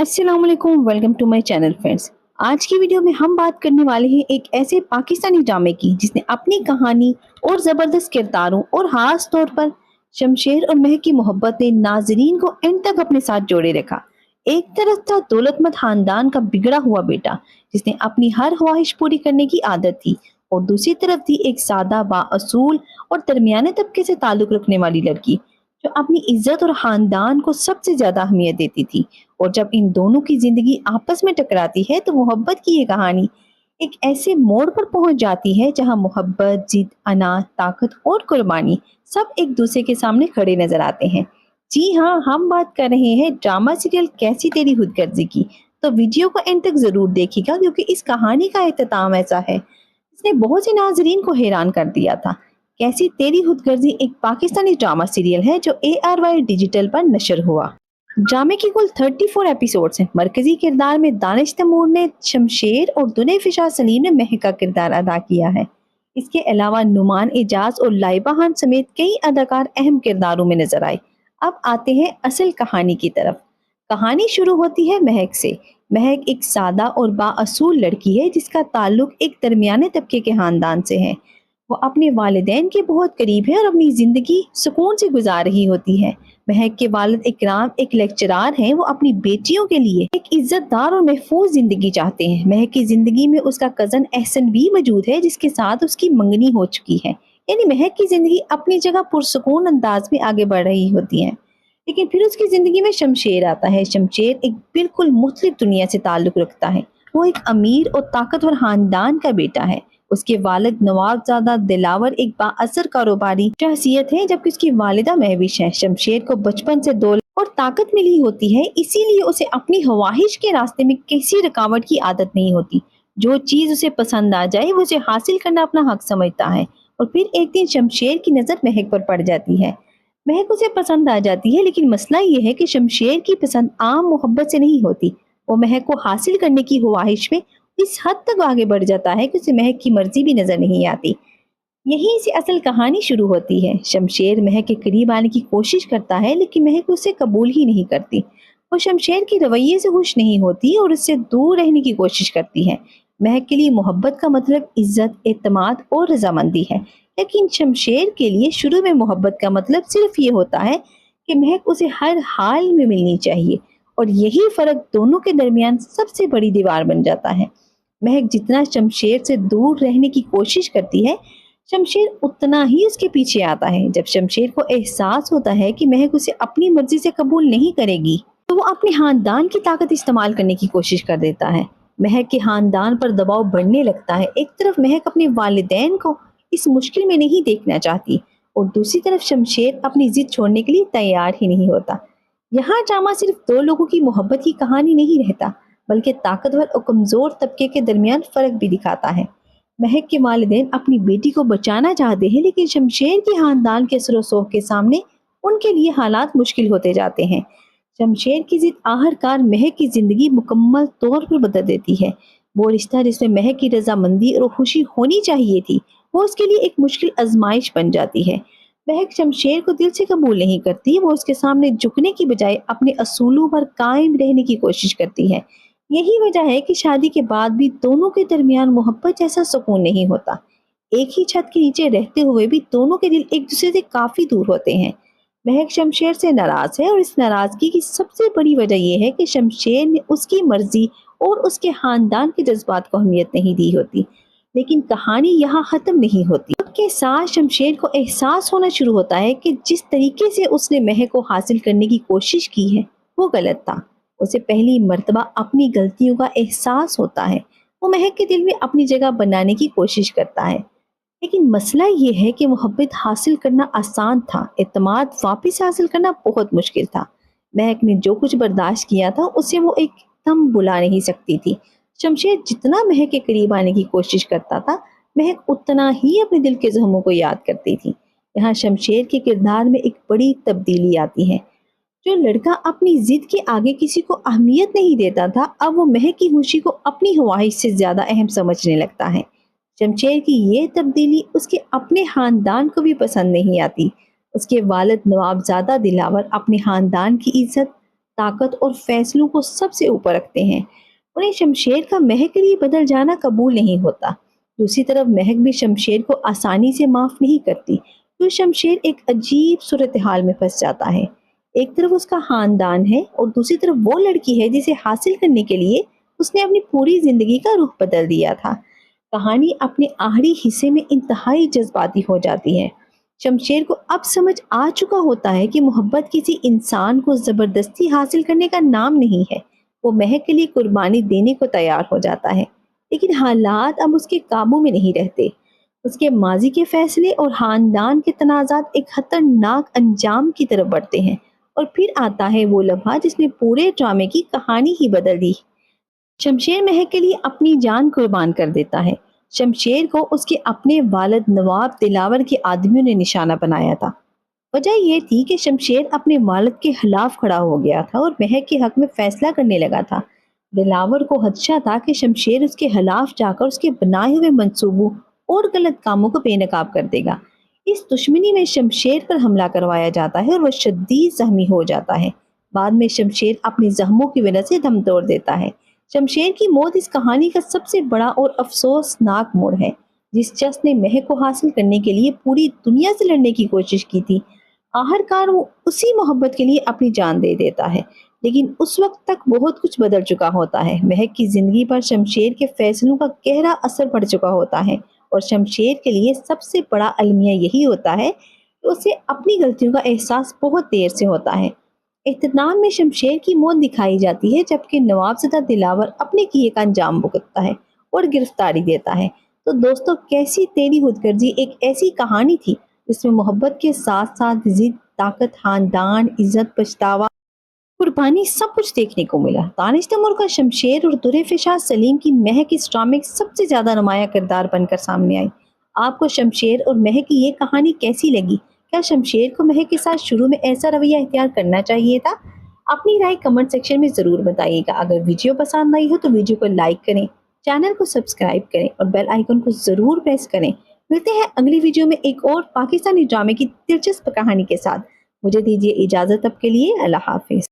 अस्सलाम वालेकुम, welcome to my channel friends. आज की वीडियो में हम बात करने वाले हैं एक ऐसे पाकिस्तानी ड्रामे की जिसने अपनी कहानी और ज़बरदस्त किरदारों और ख़ास तौर पर शमशेर और महक की मोहब्बत ने नाजरीन को एंड तक अपने साथ जोड़े रखा। एक तरफ था दौलतमंद खानदान का बिगड़ा हुआ बेटा जिसने अपनी हर ख्वाहिश पूरी करने की आदत थी, और दूसरी तरफ थी एक सादा बाअसूल और दरमियाने तबके से ताल्लुक रखने वाली लड़की जो अपनी इज्जत और खानदान को सबसे ज्यादा अहमियत देती थी। और जब इन दोनों की जिंदगी आपस में टकराती है तो मोहब्बत की ये कहानी एक ऐसे मोड़ पर पहुंच जाती है जहां मोहब्बत, जिद, अनाज, ताकत और कुर्बानी सब एक दूसरे के सामने खड़े नजर आते हैं। जी हाँ, हम बात कर रहे हैं ड्रामा सीरियल कैसी तेरी खुदगर्जी की। तो वीडियो को एंड तक जरूर देखिएगा क्योंकि इस कहानी का इख्तिताम ऐसा है इसने बहुत से नाजरीन को हैरान कर दिया था। कैसी तेरी खुदगर्जी एक पाकिस्तानी ड्रामा सीरियल है जो ARY डिजिटल पर नशर हुआ। ड्रामे की कुल 34 एपिसोड्स हैं। मरकजी किरदार में दानिश तैमूर ने शमशेर और दुने फिशा सलीम ने महक का किरदार अदा किया है। इसके अलावा नुमान एजाज और लाइबा खान समेत कई अदाकार अहम किरदारों में नजर आए। अब आते हैं असल कहानी की तरफ। कहानी शुरू होती है महक से। महक एक सादा और बाअसूल लड़की है जिसका ताल्लुक एक दरमियाने तबके के खानदान से है। वो अपने वालिदैन के बहुत करीब है और अपनी जिंदगी सुकून से गुजार रही होती है। महक के वालिद इकराम एक लेक्चरार हैं। वो अपनी बेटियों के लिए एक इज्जतदार और महफूज जिंदगी चाहते हैं। महक की जिंदगी में उसका कजन एहसन भी मौजूद है जिसके साथ उसकी मंगनी हो चुकी है। यानी महक की जिंदगी अपनी जगह पुरसुकून अंदाज में आगे बढ़ रही होती है। लेकिन फिर उसकी जिंदगी में शमशेर आता है। शमशेर एक बिल्कुल मुख्तलिफ दुनिया से ताल्लुक रखता है। वो एक अमीर और ताकतवर खानदान का बेटा है। उसके वालिद नवाबजादा दिलावर एक बाअसर कारोबारी शख्सियत है, जबकि उसकी वालिदा महविश है। शमशेर को बचपन से दौलत और ताकत मिली होती है, इसीलिए उसे अपनी ख्वाहिश के रास्ते में किसी रुकावट की आदत नहीं होती। जो चीज उसे पसंद आ जाए वो उसे हासिल करना अपना हक समझता है। और फिर एक दिन शमशेर की नजर महक पर पड़ जाती है। महक उसे पसंद आ जाती है, लेकिन मसला ये है कि शमशेर की पसंद आम मोहब्बत से नहीं होती। वो महक को हासिल करने की ख्वाहिश में इस हद तक आगे बढ़ जाता है कि उसे महक की मर्जी भी नजर नहीं आती। यहीं से असल कहानी शुरू होती है। शमशेर महक के करीब आने की कोशिश करता है, लेकिन महक उसे कबूल ही नहीं करती। वो शमशेर के रवैये से खुश नहीं होती और उससे दूर रहने की कोशिश करती है। महक के लिए मोहब्बत का मतलब इज्जत, एतमाद और रजामंदी है, लेकिन शमशेर के लिए शुरू में मोहब्बत का मतलब सिर्फ ये होता है कि महक उसे हर हाल में मिलनी चाहिए। और यही फर्क दोनों के दरमियान सबसे बड़ी दीवार बन जाता है। महक जितना शमशेर से दूर रहने की कोशिश करती है, शमशेर उतना ही उसके पीछे आता है। जब शमशेर को एहसास होता है कि महक उसे अपनी मर्जी से कबूल नहीं करेगी, तो वो अपने खानदान की ताकत इस्तेमाल करने की कोशिश कर देता है। महक के खानदान पर दबाव बढ़ने लगता है। एक तरफ महक अपने वालिदैन को इस मुश्किल में नहीं देखना चाहती, और दूसरी तरफ शमशेर अपनी जिद छोड़ने के लिए तैयार ही नहीं होता। यहाँ ड्रामा सिर्फ दो लोगों की मोहब्बत की कहानी नहीं रहता, बल्कि ताकतवर और कमजोर तबके के दरमियान फर्क भी दिखाता है। महक के वालिदैन अपनी बेटी को बचाना चाहते हैं, लेकिन शमशेर के खानदान के असर-ओ-सौफ के सामने उनके लिए हालात मुश्किल होते जाते हैं। शमशेर की जिद आखिरकार महक की जिंदगी मुकम्मल तौर पर बदल देती है। वो रिश्ता जिसमें महक की रजामंदी और खुशी होनी चाहिए थी, वो उसके लिए एक मुश्किल आजमाइश बन जाती है। महक शमशेर को दिल से कबूल नहीं करती। वो उसके सामने झुकने की बजाय अपने असूलों पर कायम रहने की कोशिश करती है। यही वजह है कि शादी के बाद भी दोनों के दरमियान मोहब्बत जैसा सुकून नहीं होता। एक ही छत के नीचे रहते हुए भी दोनों के दिल एक दूसरे से काफी दूर होते हैं। महक शमशेर से नाराज है, और इस नाराजगी की सबसे बड़ी वजह यह है कि शमशेर ने उसकी मर्जी और उसके खानदान के जज्बात को अहमियत नहीं दी होती। लेकिन कहानी यहाँ खत्म नहीं होती। वक्त के साथ शमशेर को एहसास होना शुरू होता है कि जिस तरीके से उसने महक को हासिल करने की कोशिश की है वो गलत था। उसे पहली मर्तबा अपनी गलतियों का एहसास होता है। वो महक के दिल में अपनी जगह बनाने की कोशिश करता है। लेकिन मसला ये है कि मोहब्बत हासिल करना आसान था, एतमाद वापस हासिल करना बहुत मुश्किल था। महक ने जो कुछ बर्दाश्त किया था उसे वो एकदम बुला नहीं सकती थी। शमशेर जितना महक के करीब आने की कोशिश करता था, महक उतना ही अपने दिल के जख्मों को याद करती थी। यहाँ शमशेर के किरदार में एक बड़ी तब्दीली आती है। जो लड़का अपनी जिद के आगे किसी को अहमियत नहीं देता था, अब वो महक की खुशी को अपनी ख्वाहिश से ज्यादा अहम समझने लगता है। शमशेर की ये तब्दीली उसके अपने खानदान को भी पसंद नहीं आती। उसके वालिद नवाबजादा दिलावर अपने खानदान की इज्जत, طاقت اور فیصلوں کو سب سے اوپر رکھتے ہیں۔ انہیں شمشیر کا مہک کے لیے بدل جانا قبول نہیں ہوتا۔ دوسری طرف مہک بھی شمشیر کو آسانی سے معاف نہیں کرتی، تو شمشیر ایک عجیب صورتحال میں پھنس جاتا ہے۔ ایک طرف اس کا خاندان ہے اور دوسری طرف وہ لڑکی ہے جسے حاصل کرنے کے لیے اس نے اپنی پوری زندگی کا رخ بدل دیا تھا۔ کہانی اپنے آخری حصے میں انتہائی جذباتی ہو جاتی ہے۔ شمشیر کو اب سمجھ آ چکا ہوتا ہے کہ محبت کسی انسان کو زبردستی حاصل کرنے کا نام نہیں ہے۔ وہ مہک کے لیے قربانی دینے کو تیار ہو جاتا ہے، لیکن حالات اب اس کے قابو میں نہیں رہتے۔ اس کے ماضی کے فیصلے اور خاندان کے تنازعات ایک خطرناک انجام کی طرف بڑھتے ہیں، اور پھر آتا ہے وہ لمحہ جس نے پورے ڈرامے کی کہانی ہی بدل دی۔ شمشیر مہک کے لیے اپنی جان قربان کر دیتا ہے۔ شمشیر کو اس کے اپنے والد نواب دلاور کے آدمیوں نے نشانہ بنایا تھا۔ وجہ یہ تھی کہ شمشیر اپنے والد کے خلاف کھڑا ہو گیا تھا اور مہک کے حق میں فیصلہ کرنے لگا تھا۔ دلاور کو خدشہ تھا کہ شمشیر اس کے خلاف جا کر اس کے بنائے ہوئے منصوبوں اور غلط کاموں کو بے نقاب کر دے گا۔ اس دشمنی میں شمشیر پر حملہ کروایا جاتا ہے اور وہ شدید زخمی ہو جاتا ہے۔ بعد میں شمشیر اپنی زخموں کی وجہ سے دم توڑ دیتا ہے۔ شمشیر کی موت اس کہانی کا سب سے بڑا اور افسوسناک موڑ ہے۔ جس شخص نے مہک کو حاصل کرنے کے لیے پوری دنیا سے لڑنے کی کوشش کی تھی، آخرکار وہ اسی محبت کے لیے اپنی جان دے دیتا ہے۔ لیکن اس وقت تک بہت کچھ بدل چکا ہوتا ہے۔ مہک کی زندگی پر شمشیر کے فیصلوں کا گہرا اثر پڑ چکا ہوتا ہے، اور شمشیر کے لیے سب سے بڑا المیہ یہی ہوتا ہے کہ اسے اپنی غلطیوں کا احساس بہت دیر سے ہوتا ہے۔ اختتام میں شمشیر کی موت دکھائی جاتی ہے، جبکہ نواب زدہ دلاور اپنے کیے کا انجام بھگتتا ہے اور گرفتاری دیتا ہے۔ تو دوستو، کیسی تیری خود غرضی ایک ایسی کہانی تھی جس میں محبت کے ساتھ ساتھ ضد، طاقت، خاندان، عزت، پچھتاوا، قربانی سب کچھ دیکھنے کو ملا۔ دانش تیمور کا شمشیر اور درِ فشاں سلیم کی مہک اس ڈرامے کے سب سے زیادہ نمایاں کردار بن کر سامنے آئی۔ آپ کو شمشیر اور مہک کی یہ کہانی کیسی لگی؟ کیا شمشیر کو مہک کے ساتھ شروع میں ایسا رویہ اختیار کرنا چاہیے تھا؟ اپنی رائے کمنٹ سیکشن میں ضرور بتائیے گا۔ اگر ویڈیو پسند آئی ہو تو ویڈیو کو لائک کریں، چینل کو سبسکرائب کریں اور بیل آئیکن کو ضرور پریس کریں۔ ملتے ہیں اگلی ویڈیو میں ایک اور پاکستانی ڈرامے کی دلچسپ کہانی کے ساتھ۔ مجھے دیجیے اجازت اب کے لیے۔ اللہ حافظ۔